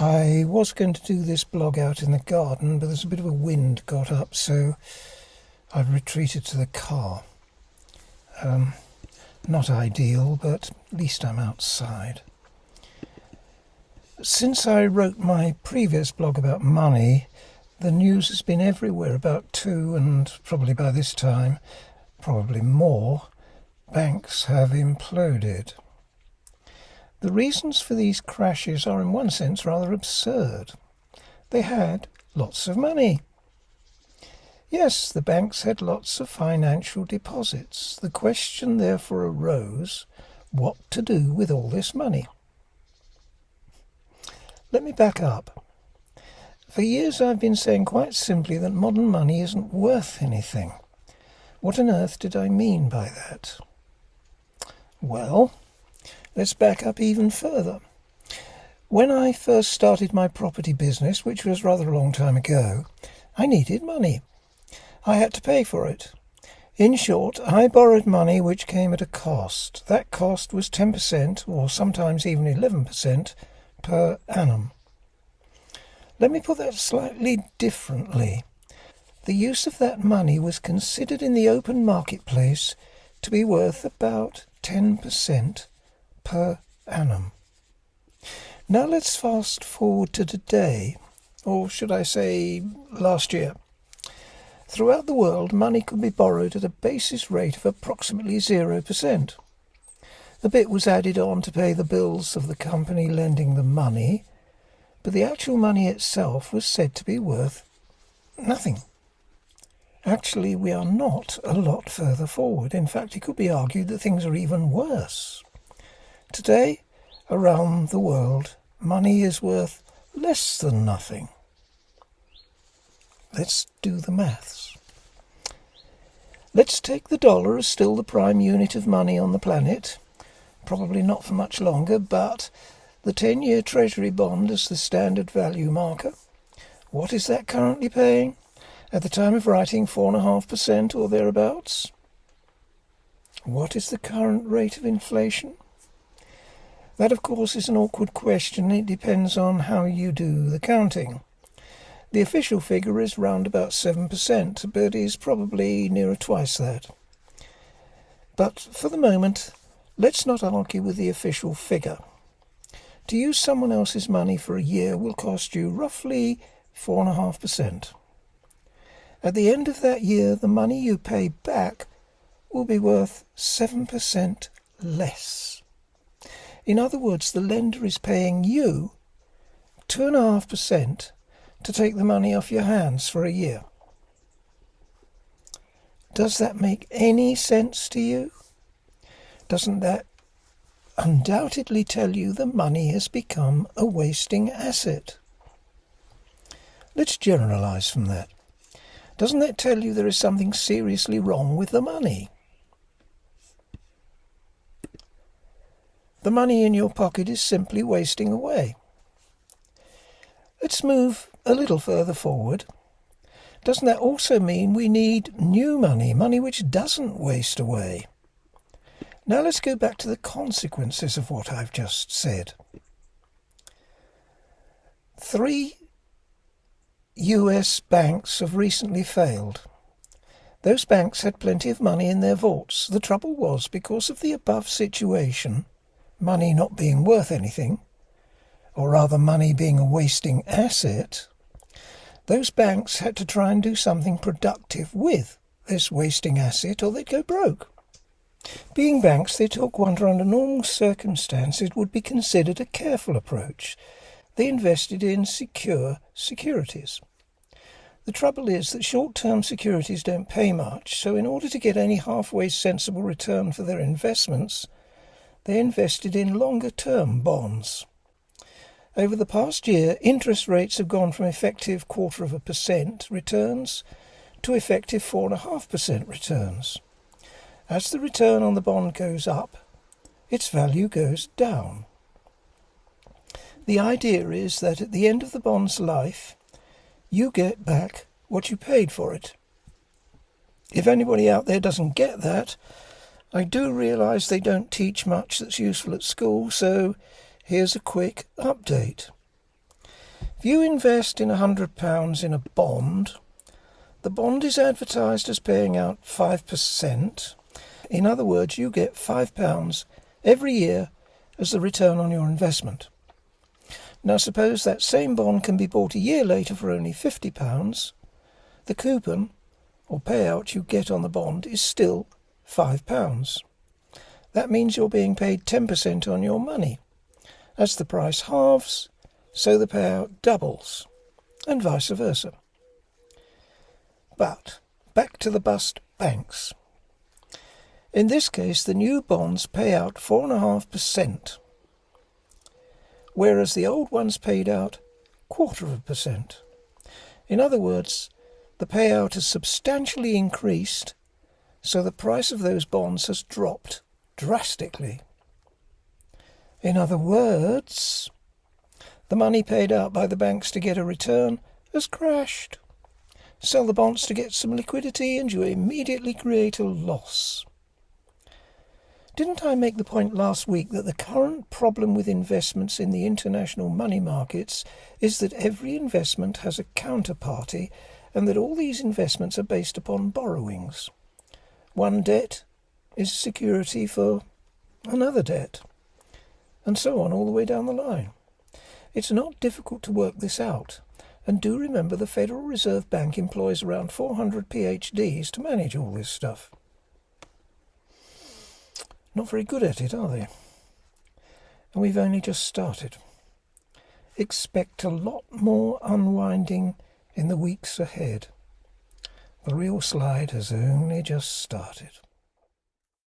I was going to do this blog out in the garden, but there's a bit of a wind got up, so I've retreated to the car. Not ideal, but at least I'm outside. Since I wrote my previous blog about money, the news has been everywhere about two, and probably by this time, probably more, banks have imploded. The reasons for these crashes are in one sense rather absurd. They had lots of money. Yes, the banks had lots of financial deposits. The question therefore arose, what to do with all this money? Let me back up. For years I've been saying quite simply that modern money isn't worth anything. What on earth did I mean by that? Well, let's back up even further. When I first started my property business, which was rather a long time ago, I needed money. I had to pay for it. In short, I borrowed money which came at a cost. That cost was 10%, or sometimes even 11%, per annum. Let me put that slightly differently. The use of that money was considered in the open marketplace to be worth about 10% per annum. Now let's fast forward to today, or should I say last year. Throughout the world, money could be borrowed at a basis rate of approximately 0%. A bit was added on to pay the bills of the company lending the money, but the actual money itself was said to be worth nothing. Actually, we are not a lot further forward. In fact, it could be argued that things are even worse. Today, around the world, money is worth less than nothing. Let's do the maths. Let's take the dollar as still the prime unit of money on the planet. Probably not for much longer, but the 10-year Treasury bond as the standard value marker. What is that currently paying? At the time of writing, 4.5% or thereabouts. What is the current rate of inflation? That, of course, is an awkward question. It depends on how you do the counting. The official figure is round about 7%, but is probably nearer twice that. But for the moment, let's not argue with the official figure. To use someone else's money for a year will cost you roughly 4.5%. At the end of that year, the money you pay back will be worth 7% less. In other words, the lender is paying you 2.5% to take the money off your hands for a year. Does that make any sense to you? Doesn't that undoubtedly tell you the money has become a wasting asset? Let's generalize from that. Doesn't that tell you there is something seriously wrong with the money? The money in your pocket is simply wasting away. Let's move a little further forward. Doesn't that also mean we need new money, money which doesn't waste away? Now let's go back to the consequences of what I've just said. 3 US banks have recently failed. Those banks had plenty of money in their vaults. The trouble was, because of the above situation, money not being worth anything, or rather money being a wasting asset, those banks had to try and do something productive with this wasting asset or they'd go broke. Being banks, they took what under normal circumstances would be considered a careful approach. They invested in secure securities. The trouble is that short-term securities don't pay much, so in order to get any halfway sensible return for their investments, they invested in longer-term bonds. Over the past year, interest rates have gone from effective 0.25% returns to effective 4.5% returns. As the return on the bond goes up, its value goes down. The idea is that at the end of the bond's life, you get back what you paid for it. If anybody out there doesn't get that, I do realise they don't teach much that's useful at school, so here's a quick update. If you invest in £100 in a bond, the bond is advertised as paying out 5%. In other words, you get £5 every year as the return on your investment. Now suppose that same bond can be bought a year later for only £50. The coupon, or payout you get on the bond, is still £5. That means you're being paid 10% on your money. As the price halves, so the payout doubles, and vice versa. But back to the bust banks. In this case, the new bonds pay out 4.5%, whereas the old ones paid out 0.25%. In other words, the payout has substantially increased, so the price of those bonds has dropped drastically. In other words, the money paid out by the banks to get a return has crashed. Sell the bonds to get some liquidity and you immediately create a loss. Didn't I make the point last week that the current problem with investments in the international money markets is that every investment has a counterparty and that all these investments are based upon borrowings? One debt is security for another debt, and so on all the way down the line. It's not difficult to work this out, and do remember the Federal Reserve Bank employs around 400 PhDs to manage all this stuff. Not very good at it, are they? And we've only just started. Expect a lot more unwinding in the weeks ahead. The real slide has only just started.